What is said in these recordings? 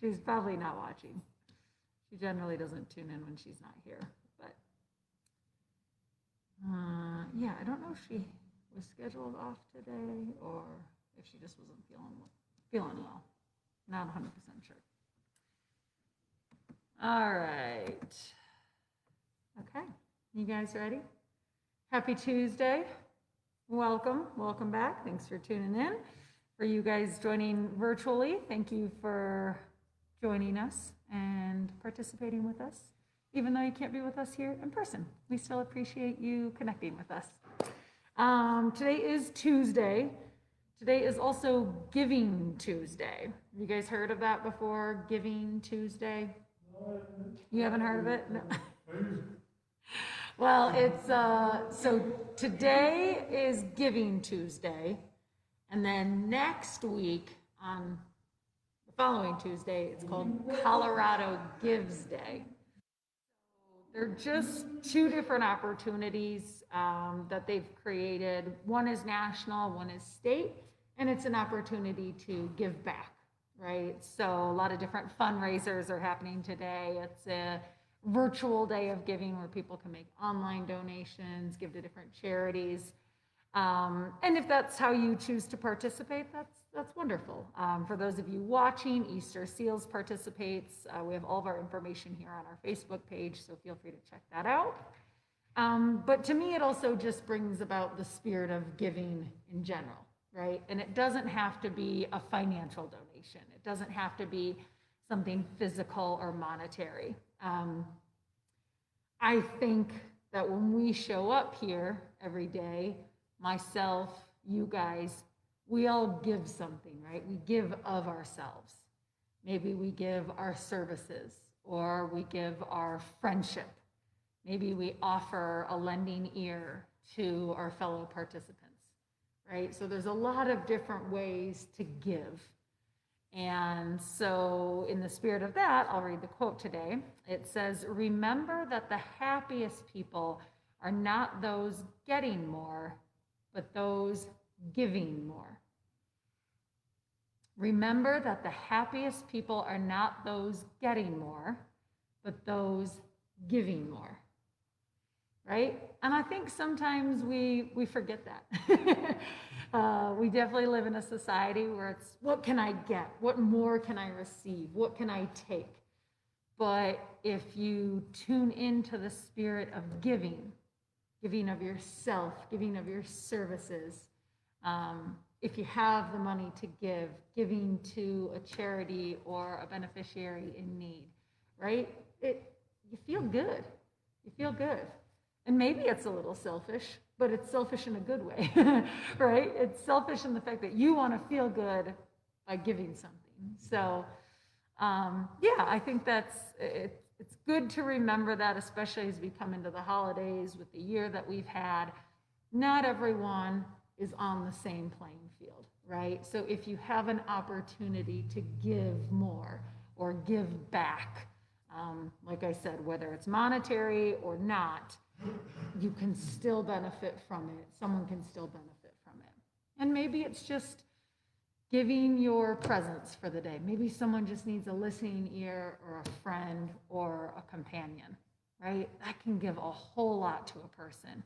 She's probably not watching. She generally doesn't tune in when she's not here. But yeah, I don't know if she was scheduled off today or if she just wasn't feeling well. Not 100% sure. All right. Okay, you guys ready? Happy Tuesday. Welcome back. Thanks for tuning in. For you guys joining virtually, thank you for joining us and participating with us. Even though you can't be with us here in person, we still appreciate you connecting with us. Today is Tuesday. Today is also Giving Tuesday. Have you guys heard of that before? Giving Tuesday? You haven't heard of it? No. Well, it's so today is Giving Tuesday, and then next week on the following Tuesday, it's called Colorado Gives Day. They're just two different opportunities that they've created. One is national, one is state, and it's an opportunity to give back, right? So a lot of different fundraisers are happening today. It's a virtual day of giving where people can make online donations, give to different charities. And if that's how you choose to participate, that's wonderful. For those of you watching, Easter Seals participates. We have all of our information here on our Facebook page, so feel free to check that out. But to me, it also just brings about the spirit of giving in general, right? And it doesn't have to be a financial donation. It doesn't have to be something physical or monetary. I think that when we show up here every day, myself, you guys, we all give something, right? We give of ourselves. Maybe we give our services, or we give our friendship. Maybe we offer a lending ear to our fellow participants, right? So there's a lot of different ways to give. And so in the spirit of that, I'll read the quote today. It says, "Remember that the happiest people are not those getting more, but those giving more." Remember that the happiest people are not those getting more, but those giving more. Right? And I think sometimes we forget that. We definitely live in a society where it's, what can I get? What more can I receive? What can I take? But if you tune into the spirit of giving of yourself, giving of your services, if you have the money to give, giving to a charity or a beneficiary in need, right? You feel good. You feel good. And maybe it's a little selfish, but it's selfish in a good way, right? It's selfish in the fact that you want to feel good by giving something. So, yeah, I think it's good to remember that, especially as we come into the holidays with the year that we've had. Not everyone is on the same playing field, right? So if you have an opportunity to give more or give back, like I said, whether it's monetary or not, you can still benefit from it. Someone can still benefit from it. And maybe it's just giving your presence for the day. Maybe someone just needs a listening ear or a friend or a companion, right? That can give a whole lot to a person.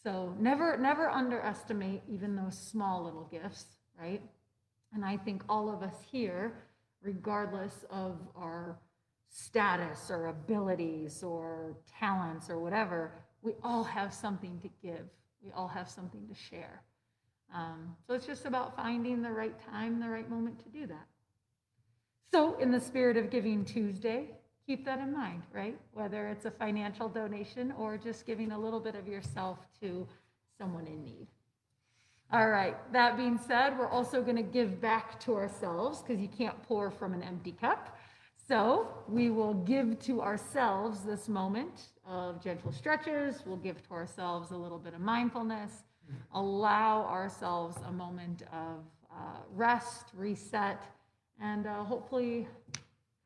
So never underestimate even those small little gifts, right? And I think all of us here, regardless of our status or abilities or talents or whatever, we all have something to give. We all have something to share. So it's just about finding the right time, the right moment to do that. So in the spirit of Giving Tuesday, keep that in mind, right? Whether it's a financial donation or just giving a little bit of yourself to someone in need. All right, that being said, we're also going to give back to ourselves because you can't pour from an empty cup. So we will give to ourselves this moment of gentle stretches. We'll give to ourselves a little bit of mindfulness, allow ourselves a moment of rest, reset, and hopefully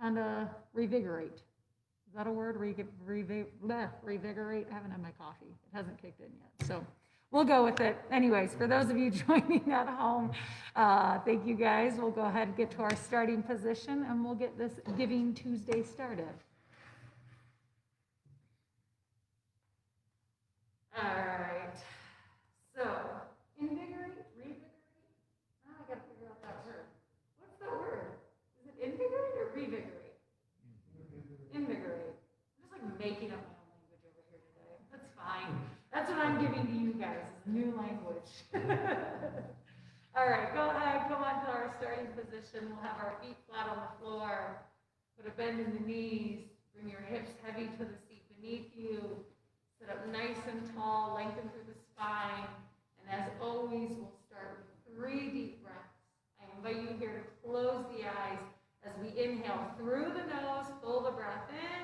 kind of revigorate. Is that a word? Revigorate? I haven't had my coffee. It hasn't kicked in yet. So we'll go with it. Anyways, for those of you joining at home, thank you guys. We'll go ahead and get to our starting position and we'll get this Giving Tuesday started. All right. So, invigorate, revigorate. Oh, I got to figure out that word. What's that word? Is it invigorate or revigorate? Invigorate. I'm just like making up my own language over here today. That's fine. That's what I'm giving to you guys, is new language. All right, go ahead, come on to our starting position. We'll have our feet flat on the floor. Put a bend in the knees. Bring your hips heavy to the seat beneath you. Sit up nice and tall, lengthen through the spine. And as always, we'll start with 3 deep breaths. I invite you here to close the eyes as we inhale through the nose, pull the breath in.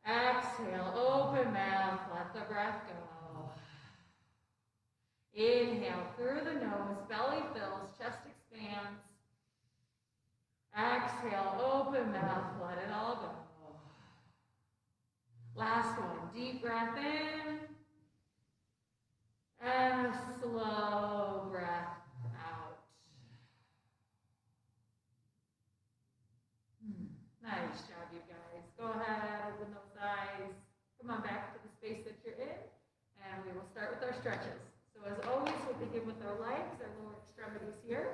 Exhale, open mouth, let the breath go. Inhale through the nose, belly fills, chest expands. Exhale, open mouth, let it all go. Last one, deep breath in. And a slow breath out. Nice job, you guys. Go ahead, open those eyes. Come on back to the space that you're in. And we will start with our stretches. So as always, we'll begin with our legs, our lower extremities here.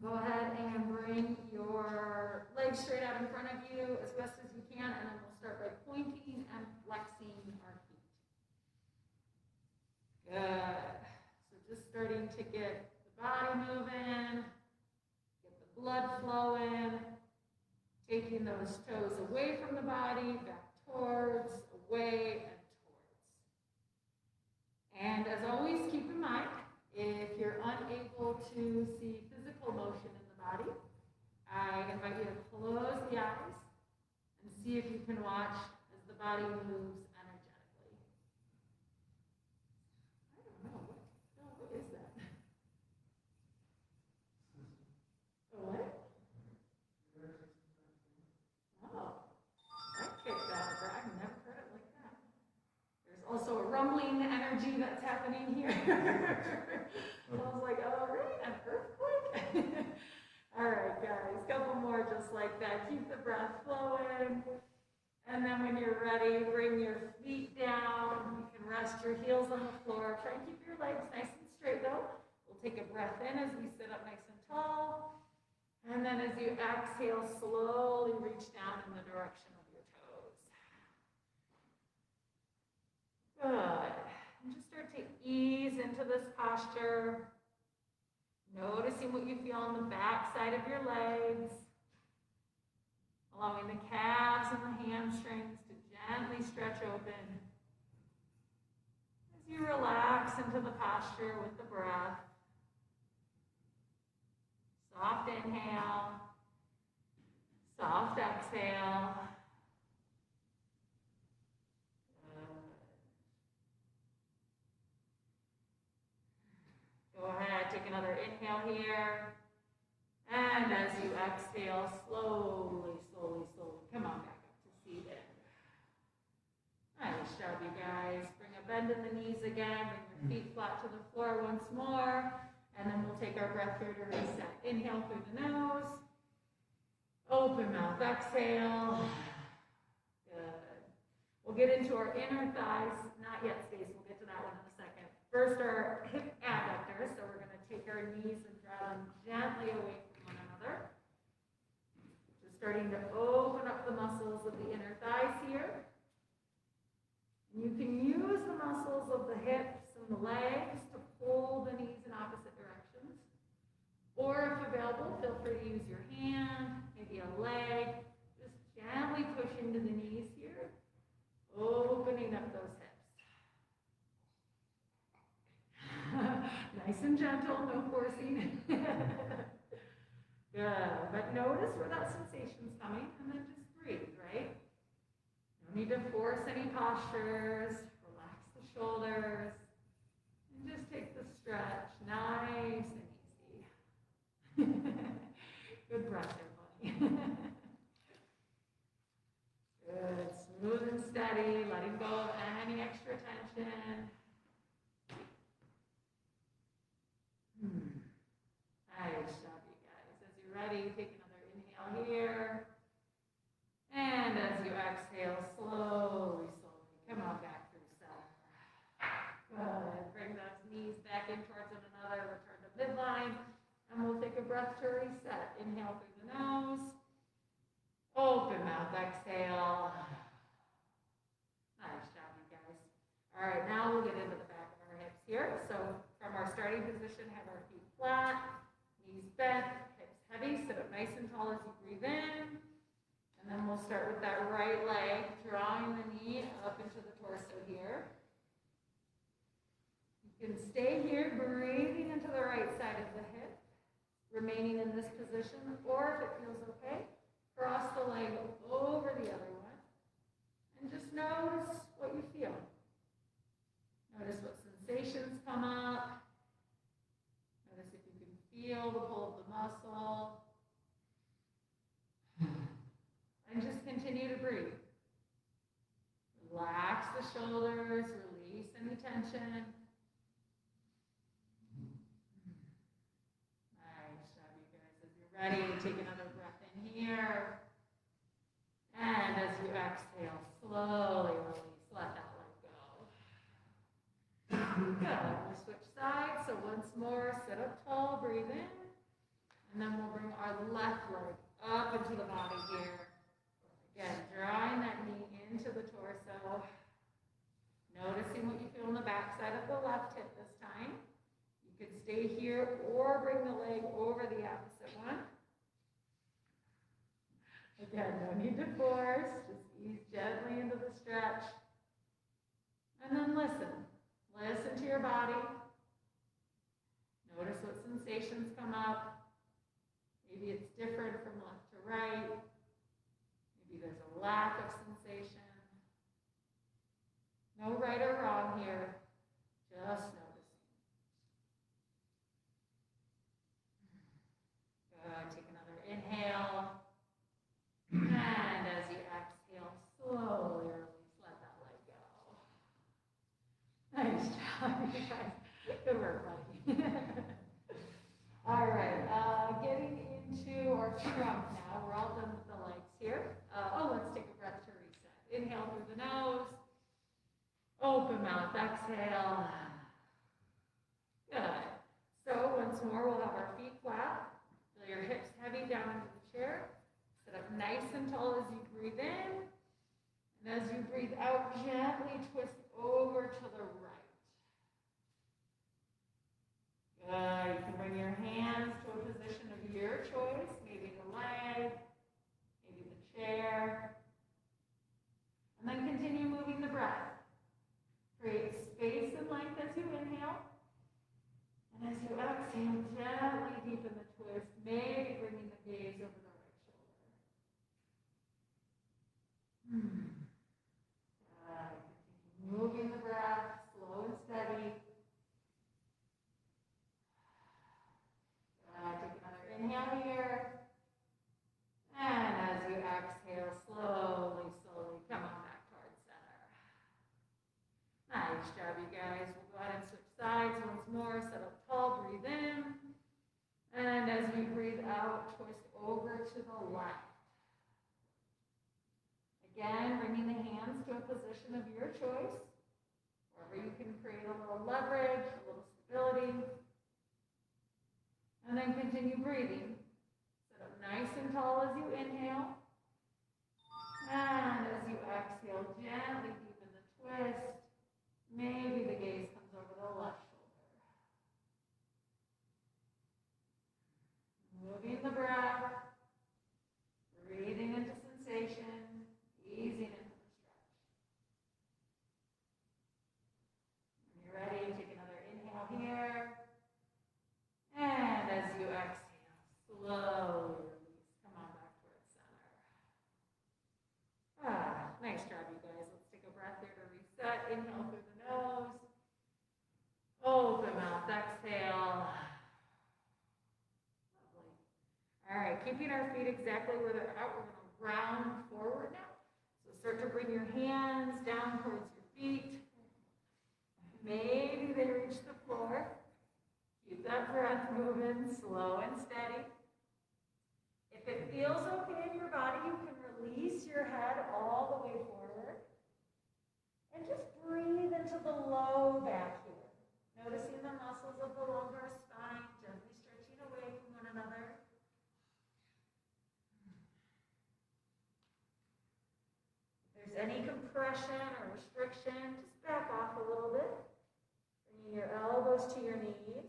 Go ahead and bring your legs straight out in front of you as best as you can, and then we'll start by pointing and flexing our feet. Good. So just starting to get the body moving, get the blood flowing, taking those toes away from the body, back towards, away, and towards. And as always, keep in mind, if you're unable to see physical motion in the body, I invite you to close the eyes and see if you can watch as the body moves energetically. I don't know. What is that? What? Oh, that kicked out. I've never heard it like that. There's also a rumbling energy that's happening here. I was like, oh, really? An earthquake? All right, guys, couple more just like that. Keep the breath flowing. And then when you're ready, bring your feet down. You can rest your heels on the floor. Try and keep your legs nice and straight, though. We'll take a breath in as we sit up nice and tall. And then as you exhale, slowly reach down in the direction of your toes. Good. And just start to ease into this posture. Noticing what you feel on the back side of your legs. Allowing the calves and the hamstrings to gently stretch open. As you relax into the posture with the breath. Soft inhale. Soft exhale. Go ahead, take another inhale here. And as you exhale, slowly, come on back up to seated. Nice job, you guys. Bring a bend in the knees again. Bring your feet flat to the floor once more. And then we'll take our breath here to reset. Inhale through the nose. Open mouth, exhale. Good. We'll get into our inner thighs. Not yet, Stace. We'll get to that one in a second. First, our hip adductors. So we're going to take our knees and draw them gently away from one another. Just starting to open up the muscles of the inner thighs here. And you can use the muscles of the hips and the legs to pull the knees in opposite directions. Or if available, feel free to use your hand, maybe a leg. Just gently push into the knees here, opening up those hips. Nice and gentle, no forcing. Good, but notice where that sensation's coming and then just breathe, right? No need to force any postures, relax the shoulders, and just take the stretch nice and easy. Good breath there, buddy. Good, smooth and steady, letting go of any extra tension. take another inhale here. And as you exhale, slowly, slowly, come on back through center. Good. Bring those knees back in towards one another, return to midline. And we'll take a breath to reset. Inhale through the nose. Open mouth, exhale. Nice job, you guys. All right, now we'll get into the back of our hips here. So from our starting position, have our feet flat, knees bent, hips heavy. Sit up nice and tall as you breathe in. And then we'll start with that right leg, drawing the knee up into the torso here. You can stay here, breathing into the right side of the hip, remaining in this position, or if it feels okay, cross the leg over the other one, and just notice what you feel. Notice what sensations come up. Notice if you can feel the pull of the muscle. And just continue to breathe. Relax the shoulders, release any tension. Nice job, you guys. As you're ready, take another breath in here. And as you exhale, slowly release. Let that leg go. Good. We'll switch sides. So once more, sit up tall, breathe in. And then we'll bring our left leg up into the body here. Again, drawing that knee into the torso. Noticing what you feel in the back side of the left hip this time. You could stay here or bring the leg over the opposite one. Again, no need to force. Just ease gently into the stretch. And then listen. Listen to your body. Notice what sensations come up. Maybe it's different from left to right. Maybe there's a lack of sensation. No right or wrong here. Just noticing. Good. Take another inhale. And as you exhale, slowly release. Let that leg go. Nice job, you guys. Good work, buddy. All right. Getting into our trunk now. We're all done with the legs here. Let's take a breath to reset. Inhale through the nose. Open mouth, exhale. Good. So once more, we'll have our feet flat. Feel your hips heavy down into the chair. Sit up nice and tall as you breathe in. And as you breathe out, gently twist over to the right. Good. You can bring your hands to a position of your choice. Maybe the leg, maybe the chair. And then continue moving the breath. Create space and length as you inhale. And as you exhale, gently deepen the twist, maybe bringing the gaze over the right shoulder. Continue moving the breath, slow and steady. Take another inhale here. And as you exhale, slowly, slowly come on back towards center. Nice job, you guys. We'll go ahead and switch sides once more. Sit up tall, breathe in. And as we breathe out, twist over to the left. Again, bringing the hands to a position of your choice, wherever you can create a little leverage, a little stability. And then continue breathing. Sit up nice and tall as you inhale. And as you exhale, gently deepen the twist. Maybe the gaze comes over the left shoulder. Moving the breath. Breathing into sensation. Easing into the stretch. When you're ready, take another inhale here. And as you exhale, slowly release. Come on back towards center. Nice job, you guys. Let's take a breath here to reset. Inhale through the nose. Open mouth, exhale. Lovely. All right, keeping our feet exactly where they're at. We're going to round forward now. So start to bring your hands down towards your feet. Maybe they reach the floor. Keep that breath moving, slow and steady. along our spine, gently stretching away from one another. If there's any compression or restriction, just back off a little bit. Bringing your elbows to your knees.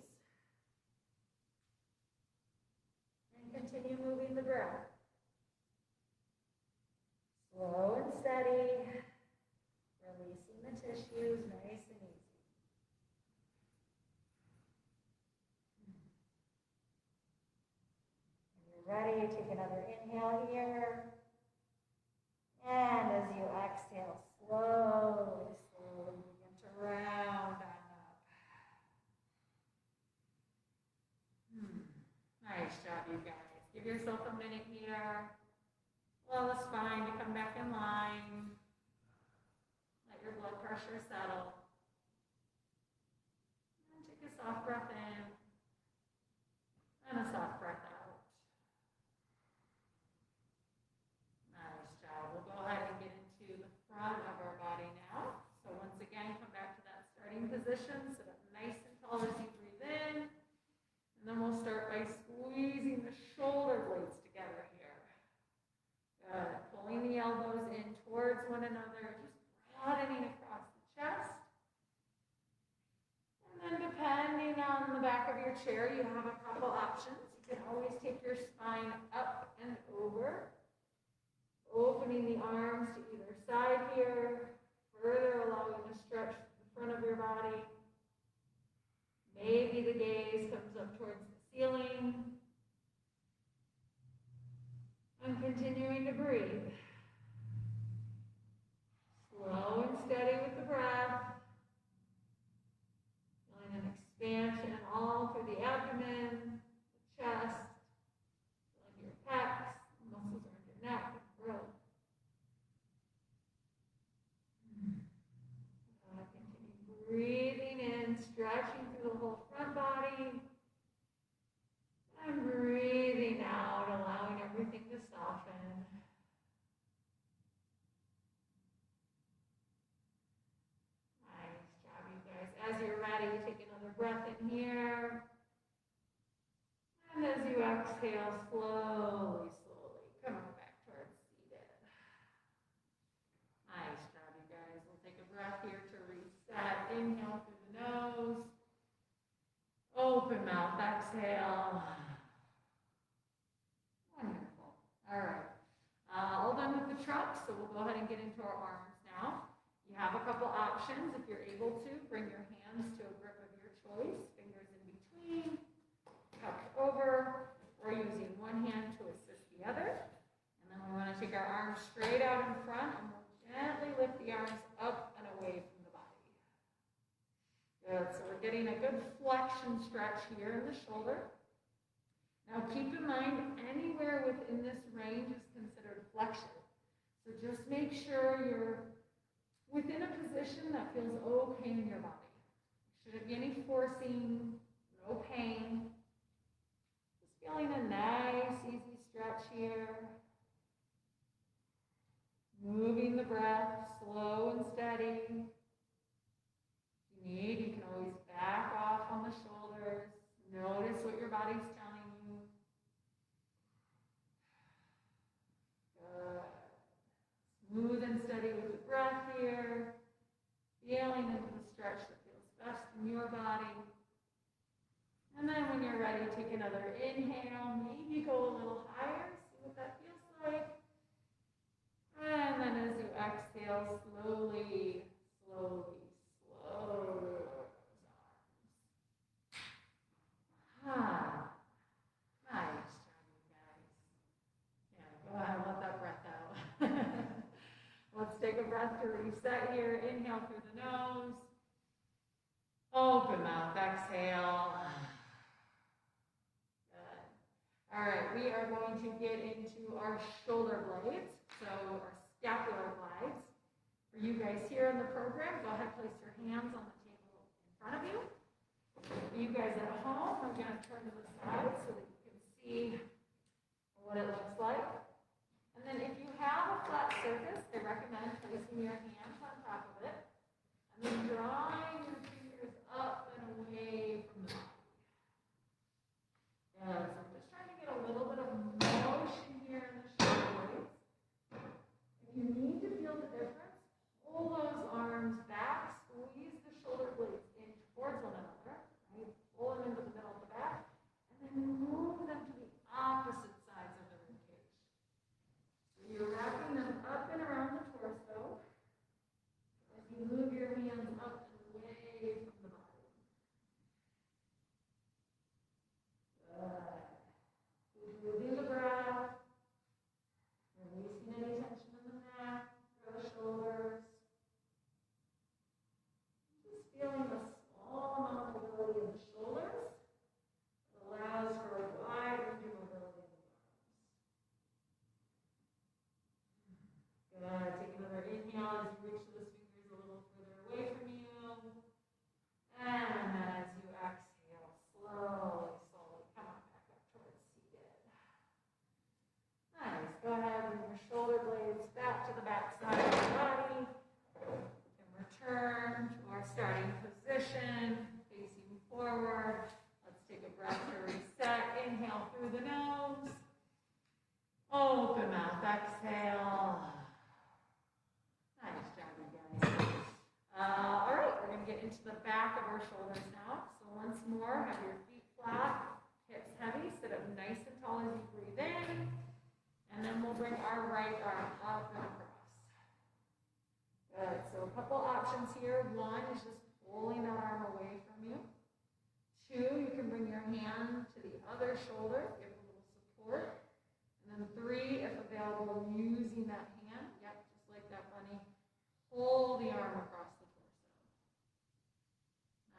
And continue moving the breath. Slow and steady, releasing the tissues nice and easy. When you're ready, take another inhale here. And as you exhale, slowly begin to round on up. Nice job, you guys. Give yourself a minute here. Allow the spine to come back in line. Let your blood pressure settle. And take a soft breath in and a soft breath out. Nice job. We'll go ahead and get into the front of our body now. So once again, come back to that starting position. Sit up nice and tall as you breathe in. And then we'll start by squeezing the shoulder blades together here. Good. Pulling the elbows in towards one another, just broadening across the chest. And then depending on the back of your chair, you have a couple options. You can always take your spine up and over, opening the arms to either side here, further allowing to stretch the front of your body. Maybe the gaze comes up towards the ceiling. And continuing to breathe. Slow and steady with the breath. Feeling an expansion all through the abdomen, the chest, feeling your pecs, the muscles around your neck, and throat. Continue breathing in, stretching through the whole front body. And breathing out, allowing everything to soften. Nice job, you guys. As you're ready, take another breath in here. And as you exhale, slowly come on back towards seated. Nice job, you guys. We'll take a breath here to reset. Inhale through the nose. Open mouth, exhale. Wonderful. All right. All done with the trunk, so we'll go ahead and get into our arms now. You have a couple options. If you're able to, bring your hands to a grip of your choice, fingers in between, cupped over, or using one hand to assist the other. And then we want to take our arms straight out in front, and we'll gently lift the arms up and away from the body. Good. So we're getting a good flexion stretch here in the shoulder. Now keep in mind, anywhere within this range is considered flexion. So just make sure you're within a position that feels okay in your body. Shouldn't be any forcing, no pain. Just feeling a nice, easy stretch here. Moving the breath slow and steady. If you need, you can always back off on the shoulders. Notice what your body's telling you. Good. Smooth and steady with the breath here. Feeling into the stretch that feels best in your body. And then when you're ready, take another inhale. Maybe go a little higher. See what that feels like. And then as you exhale, slowly. Nice job, you guys. Yeah, go ahead, let that breath out. Let's take a breath to reset here. Inhale through the nose. Open mouth, exhale. Good. All right, we are going to get into our shoulder blades, so our scapular glides. For you guys here in the program, go ahead, place your hands on the table in front of you. For you guys at home, I'm going to turn to the side so that you can see what it looks like. And then if you have a flat surface, I recommend placing your hands on top of it and then drawing your fingers up and away from the body. Go ahead, bring your shoulder blades back to the back side of your body. And return to our starting position, facing forward. Let's take a breath to reset. Inhale through the nose. Open mouth, exhale. Nice job, you guys. All right, we're going to get into the back of our shoulders now. So once more, have your feet flat, hips heavy. Sit up nice and tall as you breathe in. And then we'll bring our right arm up and across. Good. So a couple options here. One is just pulling that arm away from you. Two, you can bring your hand to the other shoulder, give a little support. And then three, if available, using that hand, yep, just like that bunny, pull the arm across the torso.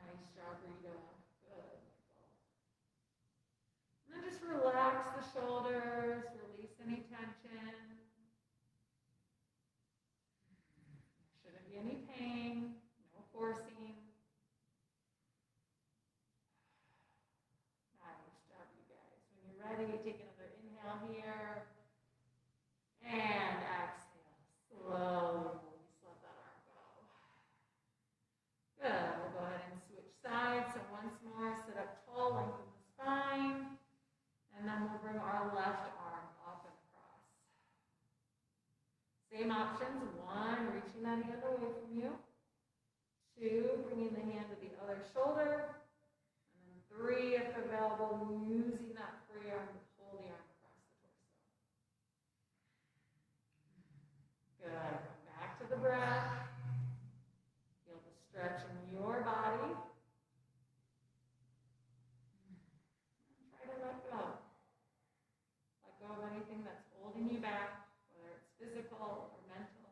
Nice job, Rita. Good. And then just relax the shoulders, release any tension. Shouldn't be any pain, no forcing. Nice job, you guys. When you're ready, take another inhale here. And exhale. Slowly release, let that arm go. Good. We'll go ahead and switch sides. So once more, sit up tall, lengthen the spine. And then we'll bring our left arm up and across. Same options. One, reaching that hand away from you. Two, bringing the hand to the other shoulder. And then three, if available, using that free arm to pull the arm across the torso. Good. Come back to the breath. Feel the stretch in your body. Try to let go. Let go of anything that's holding you back, whether it's physical or mental.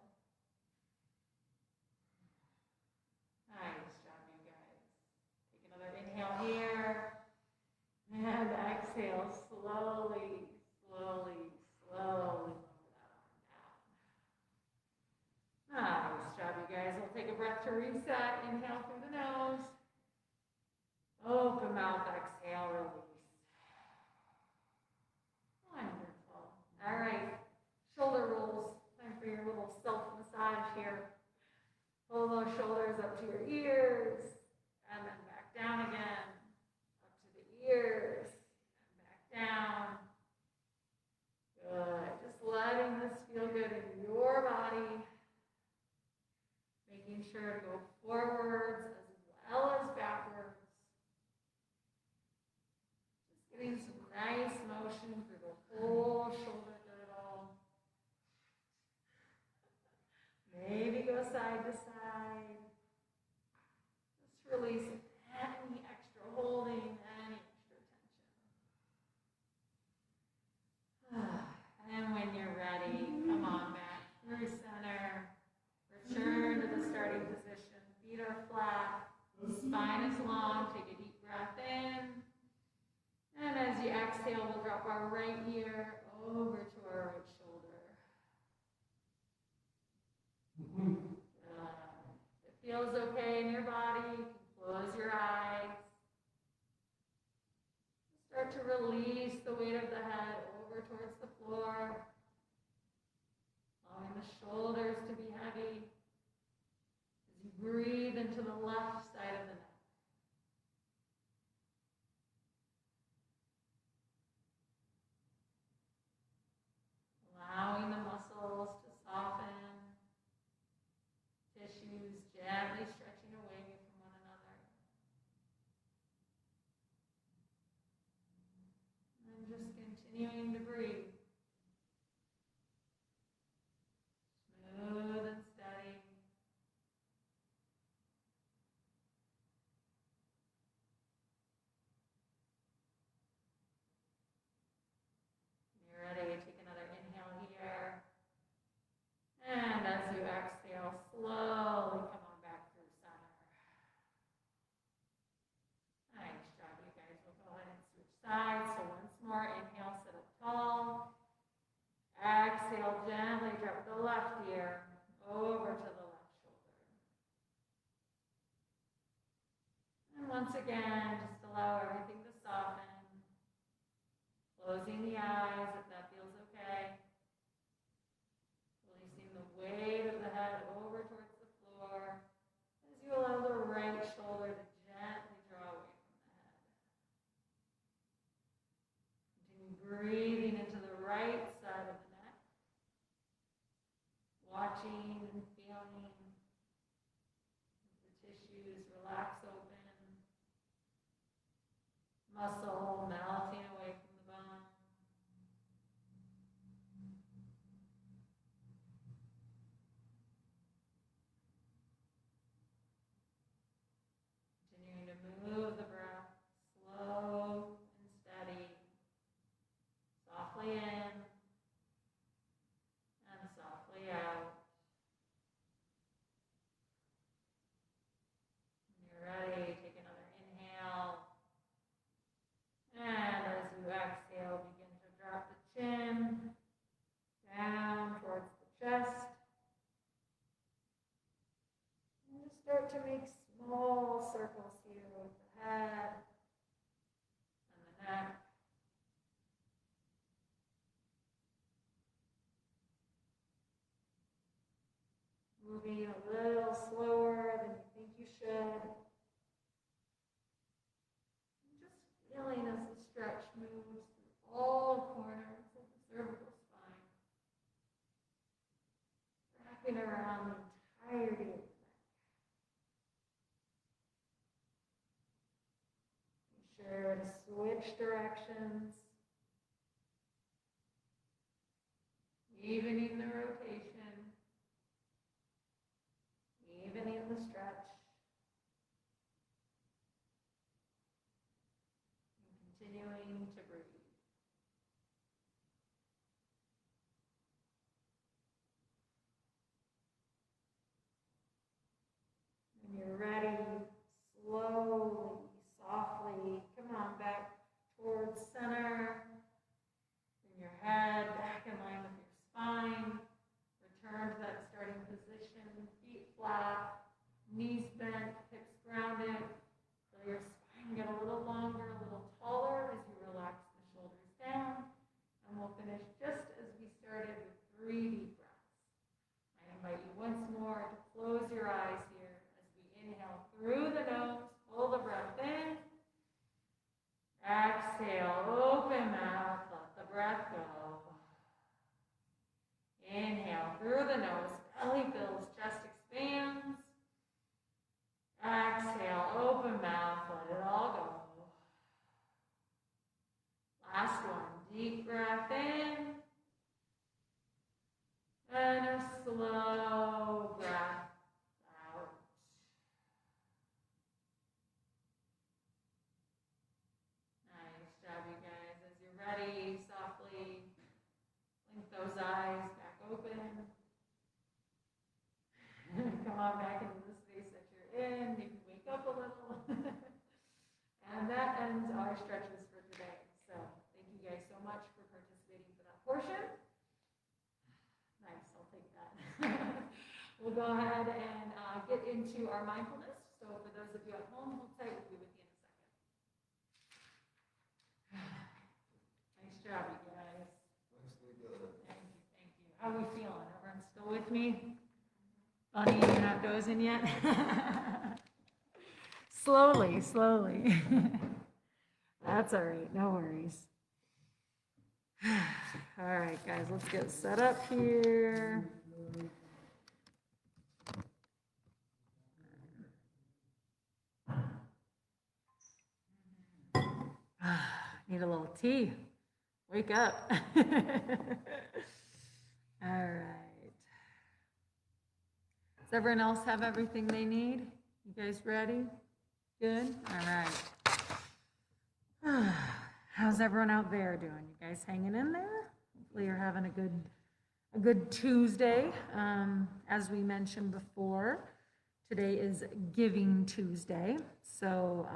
Nice job, you guys. Take another inhale here. And exhale slowly, slowly, slowly. Nice job, you guys. We'll take a breath to reset. Inhale through the nose. Open mouth, exhale, release. Wonderful. All right. Shoulder rolls. Time for your little self-massage here. Pull those shoulders up to your ears. And then back down again. Up to the ears. And back down. Good. Just letting this feel good in your body. Making sure to go forwards as well as backwards. Just getting some nice motion through the whole shoulder girdle. Maybe go side to side. Just release any extra holding, any extra tension. And when you're ready, come on back through center. Return to the starting position. Feet are flat. Spine is long. Take a deep breath in. And as you exhale, we'll drop our right ear over to our right shoulder. If it feels okay in your body, you can close your eyes. Start to release the weight of the head over towards the floor. Allowing the shoulders to be heavy. As you breathe into the left side of the neck. Allowing the muscles to soften. Tissues gently stretching away from one another. And just continuing to breathe. Smooth and steady. When you're ready, take another inhale here. And as you exhale, slowly come on back through center. Nice job, you guys. We'll go ahead and switch sides. So once more, inhale, sit up tall. Exhale, gently drop the left ear over to the left shoulder. And once again, just allow everything to soften. Closing the eyes if that feels okay. muscle melting away from the bone. Continuing to move the breath slow and steady, softly in and softly out. When you're ready, take another inhale. And as you exhale, begin to drop the chin down towards the chest. And just start to make small circles here with the head and the neck. Moving a little slower than you think you should. And just feeling as the stretch moves through all corners of the cervical spine, wrapping around the entirety of the neck. Be sure to switch directions, evening the rotation, evening the stretch, and continuing to breathe. When you're ready, slowly, softly, come on back towards center. Bring your head back in line with your spine. Return to that starting position, feet flat, knees bent, hips grounded. Feel your spine get a little longer, a little taller as you relax the shoulders down. And we'll finish just as we started with 3 deep breaths. I invite you once more to close your eyes here as we inhale through the nose, pull the breath in. Exhale, open mouth, let the breath go. Inhale through the nose, belly fills, chest expands. Exhale, open mouth, let it all go. Last one, deep breath in. And a slow breath out. Nice job, you guys. As you're ready, softly blink those eyes back open. Come on back into the space that you're in. Maybe wake up a little. And that ends our stretches for today. So thank you guys so much for participating for that portion. Nice, I'll take that. We'll go ahead and get into our mindfulness. So for those of you at home, hold tight, we'll be with you in a second. Nice job, you guys. Nicely done. Thank you, thank you. How are we feeling? Everyone still with me? Bunny, you're not dozing yet? Slowly, slowly. That's all right, no worries. All right, guys, let's get set up here. Need a little tea. Wake up. All right. Does everyone else have everything they need? You guys ready? Good? All right. How's everyone out there doing? You guys hanging in there? Hopefully you're having a good Tuesday. As we mentioned before, today is Giving Tuesday. So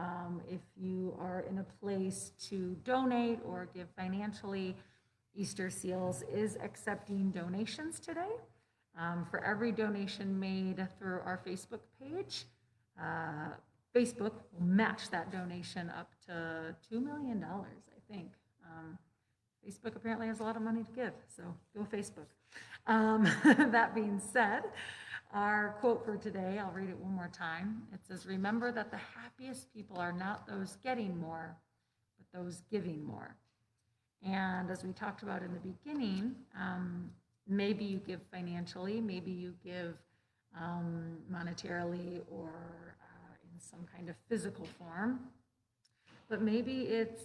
if you are in a place to donate or give financially, Easter Seals is accepting donations today. For every donation made through our Facebook page, Facebook will match that donation up to $2 million, I think. Facebook apparently has a lot of money to give, so go Facebook. That being said, our quote for today, I'll read it one more time. It says, "Remember that the happiest people are not those getting more, but those giving more." And as we talked about in the beginning, maybe you give financially, maybe you give monetarily or in some kind of physical form. but maybe it's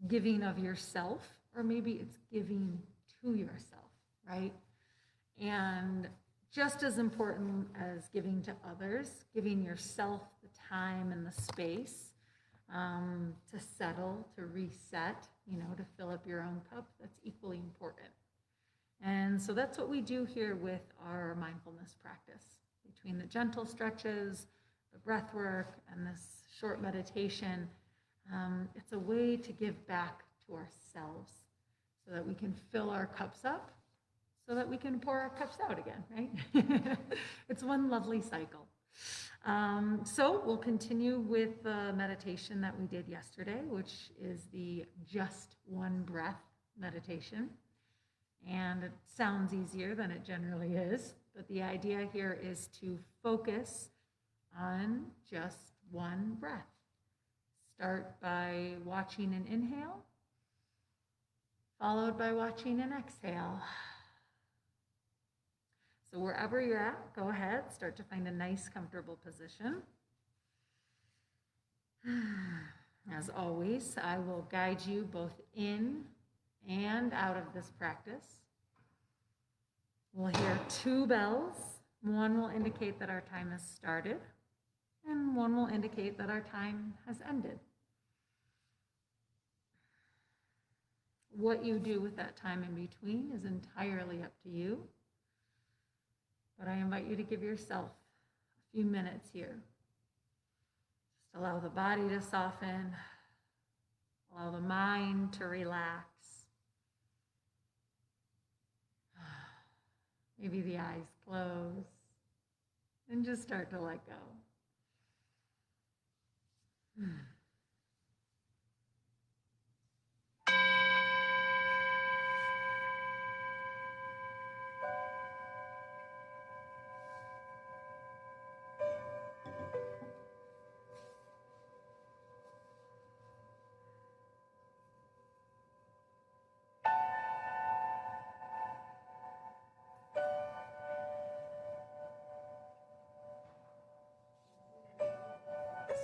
giving of yourself, or maybe it's giving to yourself, right? And just as important as giving to others, giving yourself the time and the space to settle, to reset, to fill up your own cup, that's equally important. And so that's what we do here with our mindfulness practice. Between the gentle stretches, the breath work, and this short meditation, it's a way to give back to ourselves so that we can fill our cups up, so that we can pour our cups out again, right? It's one lovely cycle. So we'll continue with the meditation that we did yesterday, which is the just one breath meditation. And it sounds easier than it generally is, but the idea here is to focus on just one breath. Start by watching an inhale, followed by watching an exhale. So wherever you're at, go ahead, start to find a nice, comfortable position. As always, I will guide you both in and out of this practice. We'll hear 2 bells. One will indicate that our time has started, and one will indicate that our time has ended. What you do with that time in between is entirely up to you, but I invite you to give yourself a few minutes here. Just allow the body to soften, allow the mind to relax. Maybe the eyes close, and just start to let go.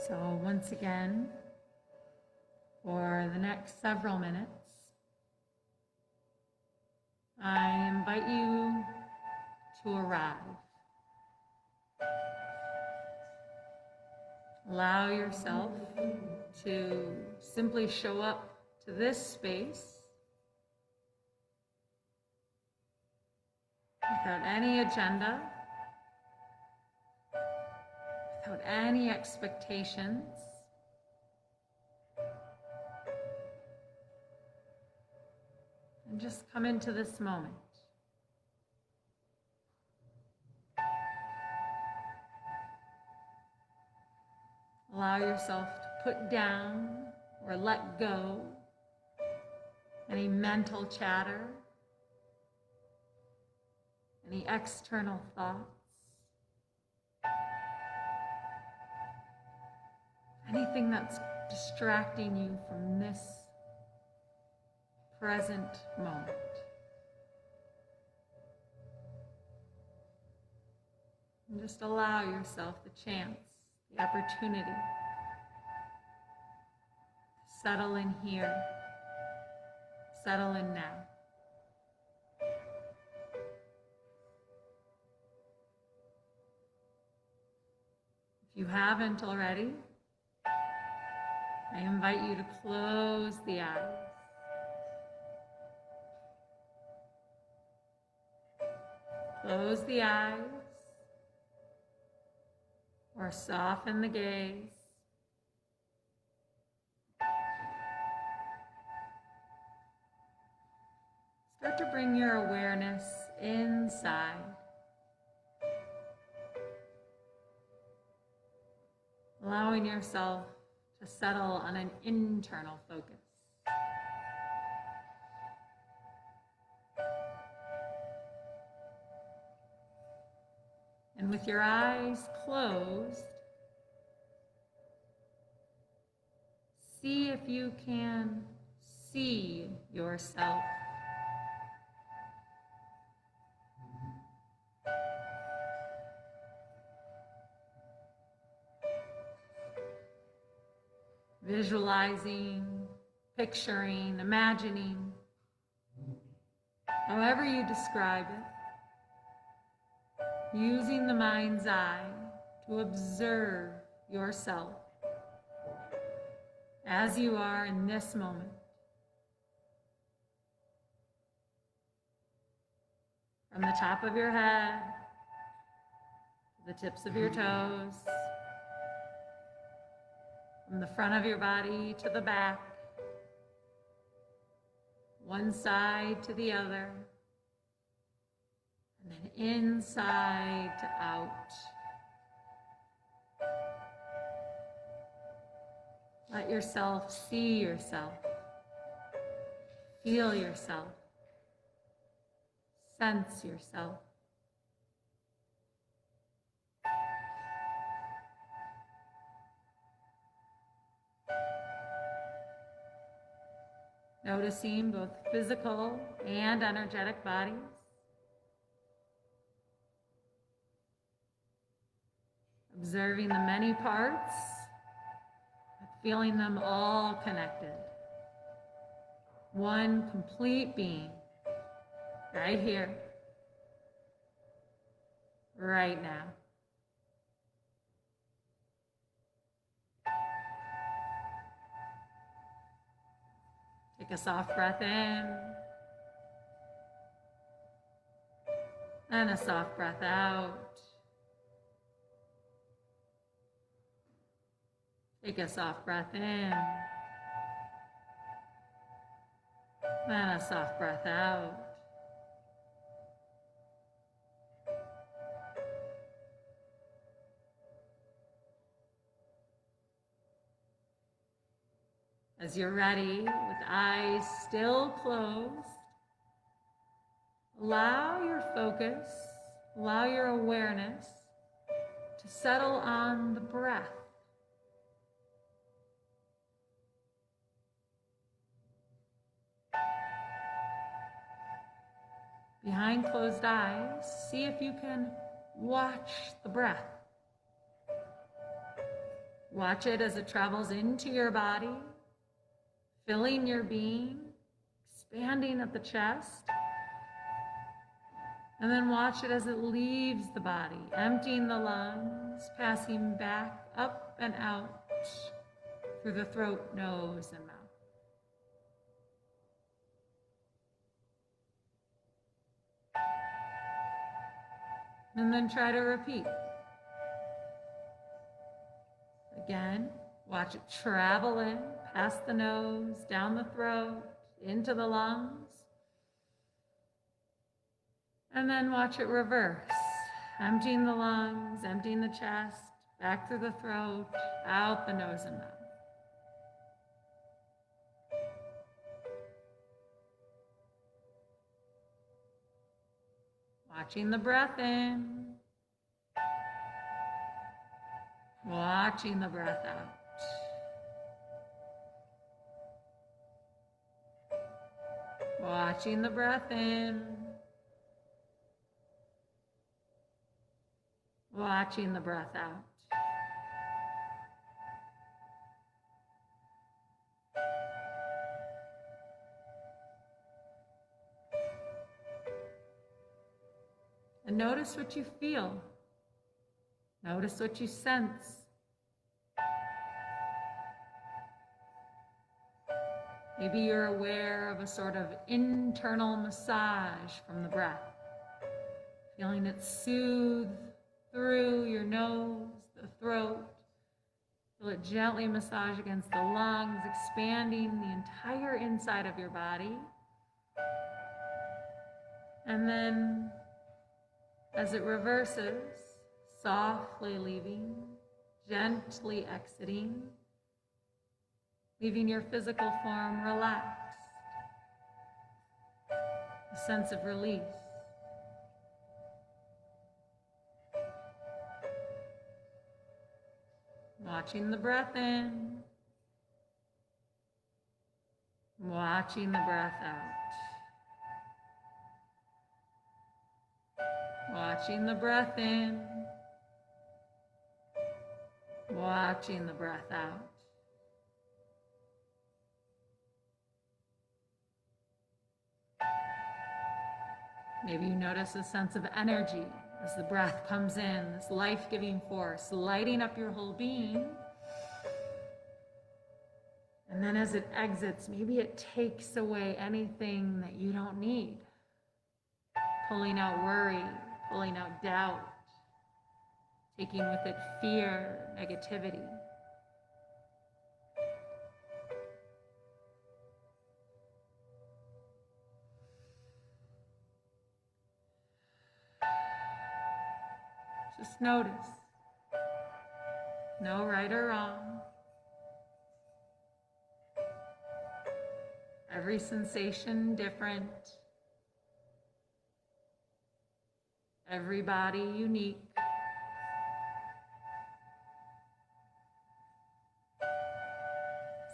So once again, for the next several minutes, I invite you to arrive. Allow yourself to simply show up to this space without any agenda, without any expectations. And just come into this moment. Allow yourself to put down or let go any mental chatter, any external thoughts, anything that's distracting you from this present moment. And just allow yourself the chance, the opportunity to settle in here, settle in now. If you haven't already, I invite you to close the eyes. Close the eyes or soften the gaze. Start to bring your awareness inside. Allowing yourself to settle on an internal focus. And with your eyes closed, see if you can see yourself. visualizing, picturing, imagining, however you describe it, using the mind's eye to observe yourself as you are in this moment. From the top of your head to the tips of your toes, from the front of your body to the back, one side to the other, and then inside to out. Let yourself see yourself, feel yourself, sense yourself. Noticing both physical and energetic bodies. Observing the many parts, feeling them all connected. One complete being, right here, right now. Take a soft breath in, and a soft breath out. Take a soft breath in, and a soft breath out. As you're ready, with eyes still closed, allow your focus, allow your awareness to settle on the breath. Behind closed eyes, see if you can watch the breath. Watch it as it travels into your body, filling your being, expanding at the chest, and then watch it as it leaves the body, emptying the lungs, passing back up and out through the throat, nose, and mouth. And then try to repeat. Again, watch it travel in, past the nose, down the throat, into the lungs. And then watch it reverse, emptying the lungs, emptying the chest, back through the throat, out the nose and mouth. Watching the breath in, watching the breath out. Watching the breath in, watching the breath out. And notice what you feel. Notice what you sense. Maybe you're aware of a sort of internal massage from the breath. Feeling it soothe through your nose, the throat. Feel it gently massage against the lungs, expanding the entire inside of your body. And then, as it reverses, softly leaving, gently exiting, leaving your physical form relaxed, a sense of release. Watching the breath in, watching the breath out. Watching the breath in, watching the breath out. Maybe you notice a sense of energy as the breath comes in, this life-giving force, lighting up your whole being. And then as it exits, maybe it takes away anything that you don't need, pulling out worry, pulling out doubt, taking with it fear, negativity. Just notice. No right or wrong. Every sensation different. Every body unique.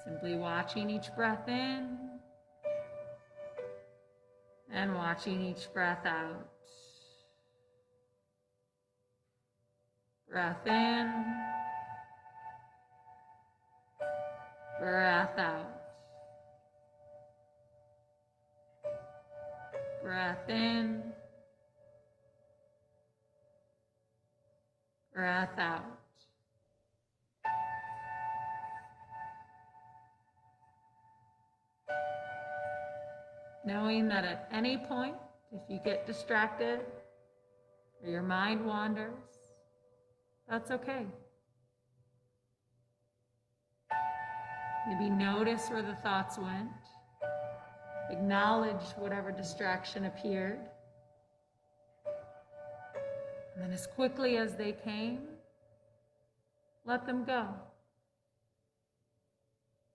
Simply watching each breath in and watching each breath out. Breath in, breath out. Breath in, breath out. Knowing that at any point, if you get distracted or your mind wanders, that's okay. Maybe notice where the thoughts went. Acknowledge whatever distraction appeared. And then as quickly as they came, let them go.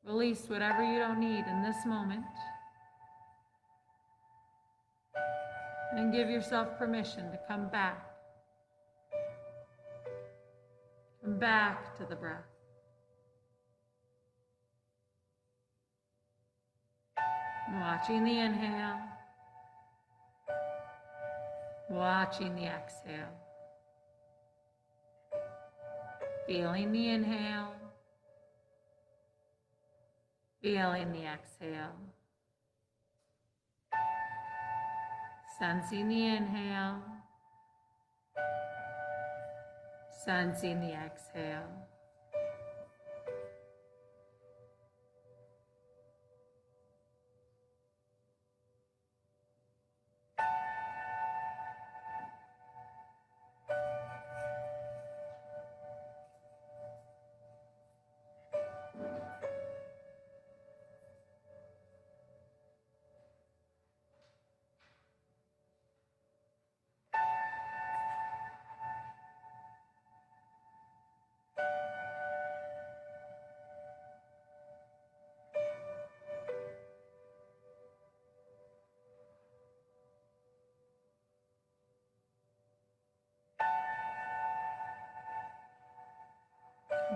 Release whatever you don't need in this moment. And give yourself permission to come back. Come back to the breath. Watching the inhale. Watching the exhale. Feeling the inhale. Feeling the exhale. Sensing the inhale. Sensing the exhale.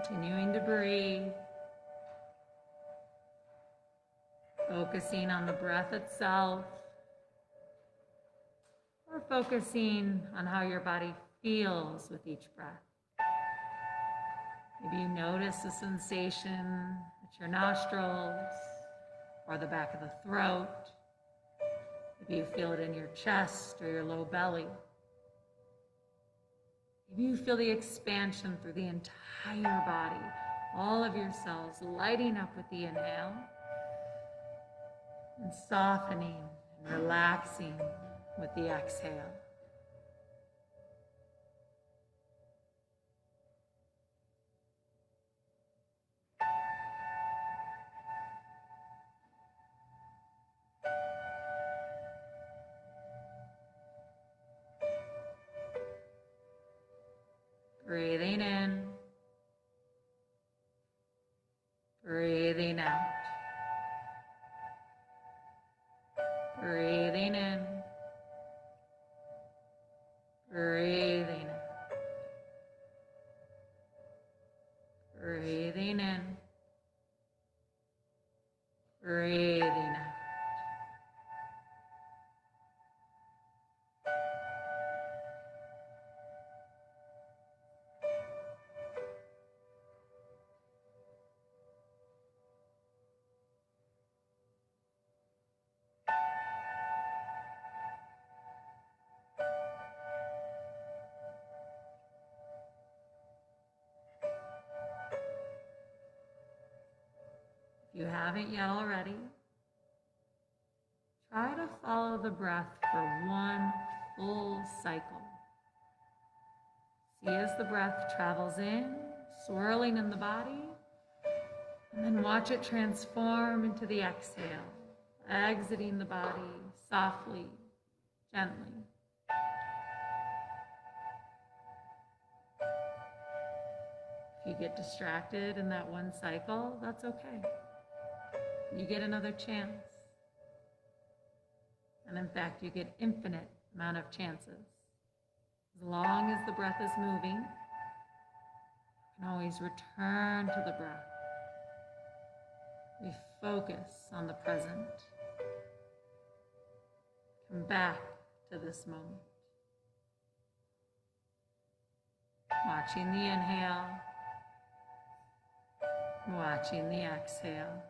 Continuing to breathe, focusing on the breath itself, or focusing on how your body feels with each breath. Maybe you notice the sensation at your nostrils or the back of the throat. Maybe you feel it in your chest or your low belly. Maybe you feel the expansion through the entire body, all of your cells lighting up with the inhale and softening and relaxing with the exhale. Breathing in, breathing out. Breathing in, breathing out. Breathing in, breathing out. haven't yet already, try to follow the breath for one full cycle. See as the breath travels in, swirling in the body, and then watch it transform into the exhale, exiting the body softly, gently. If you get distracted in that one cycle, that's okay. You get another chance. And in fact, you get infinite amount of chances. As long as the breath is moving, you can always return to the breath. We focus on the present. Come back to this moment. Watching the inhale, watching the exhale.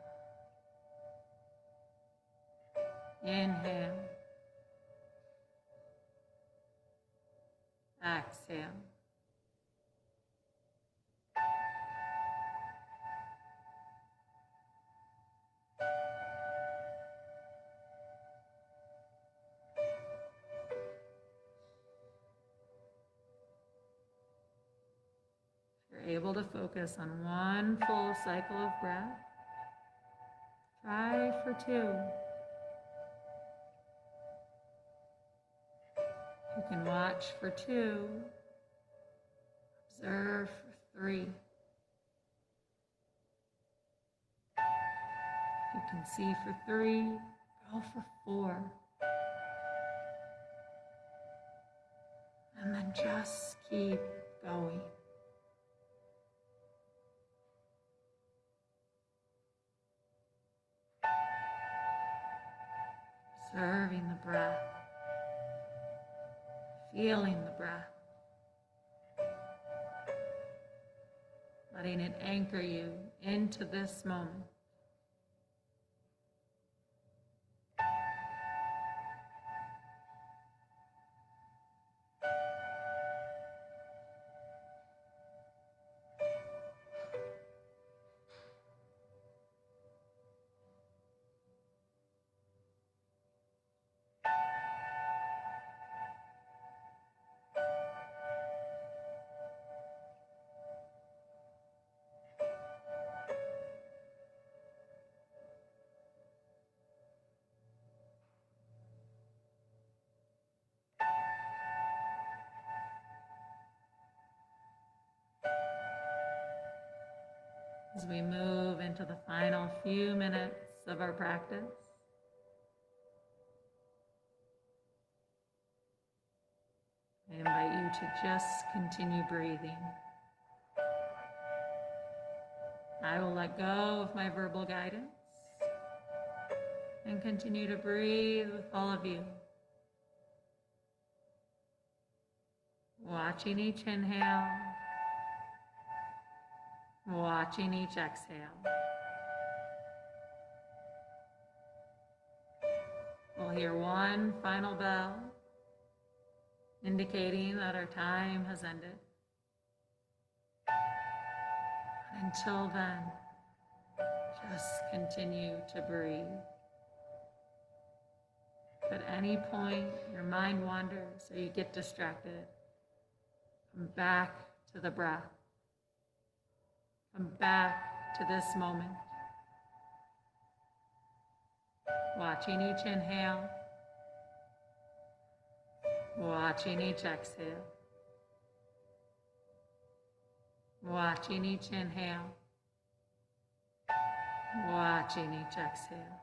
Inhale, exhale. If you're able to focus on one full cycle of breath, try for 2. You can watch for 2, observe for 3. If you can see for 3, go for 4. And then just keep going. Observing the breath. Feeling the breath, letting it anchor you into this moment. As we move into the final few minutes of our practice, I invite you to just continue breathing. I will let go of my verbal guidance and continue to breathe with all of you. Watching each inhale, watching each exhale. We'll hear one final bell indicating that our time has ended. Until then, just continue to breathe. If at any point your mind wanders or you get distracted, come back to the breath. Come back to this moment. Watching each inhale, watching each exhale. Watching each inhale, watching each exhale.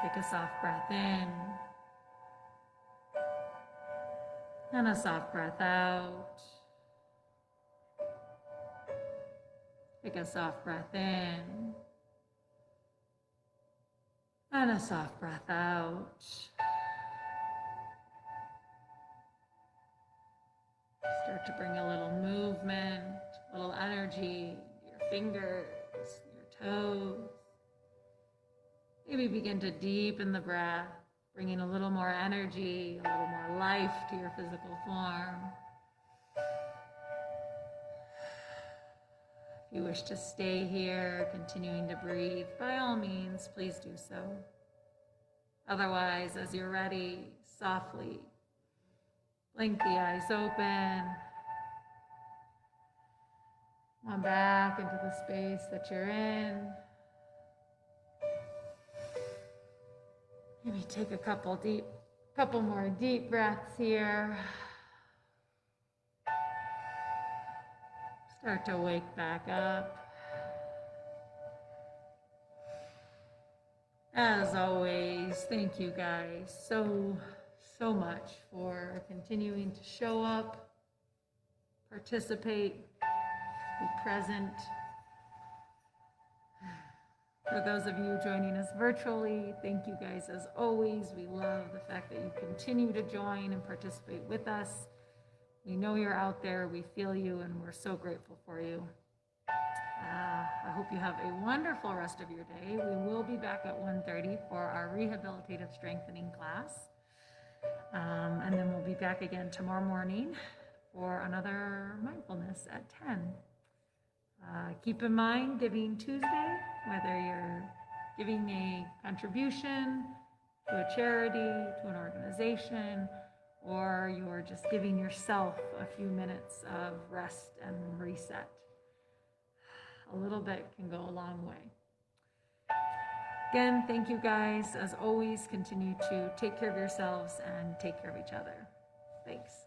Take a soft breath in and a soft breath out. Take a soft breath in and a soft breath out. Start to bring a little movement, a little energy, your fingers, your toes. Maybe begin to deepen the breath, bringing a little more energy, a little more life to your physical form. If you wish to stay here, continuing to breathe, by all means, please do so. Otherwise, as you're ready, softly blink the eyes open. Come back into the space that you're in. Maybe take a couple more deep breaths here. Start to wake back up. As always, thank you guys so much for continuing to show up, participate, be present. For those of you joining us virtually, thank you guys as always. We love the fact that you continue to join and participate with us. We know you're out there, we feel you, and we're so grateful for you. I hope you have a wonderful rest of your day. We will be back at 1:30 for our rehabilitative strengthening class. And then we'll be back again tomorrow morning for another mindfulness at 10. Keep in mind, Giving Tuesday, whether you're giving a contribution to a charity, to an organization, or you're just giving yourself a few minutes of rest and reset. A little bit can go a long way. Again, thank you guys. As always, continue to take care of yourselves and take care of each other. Thanks.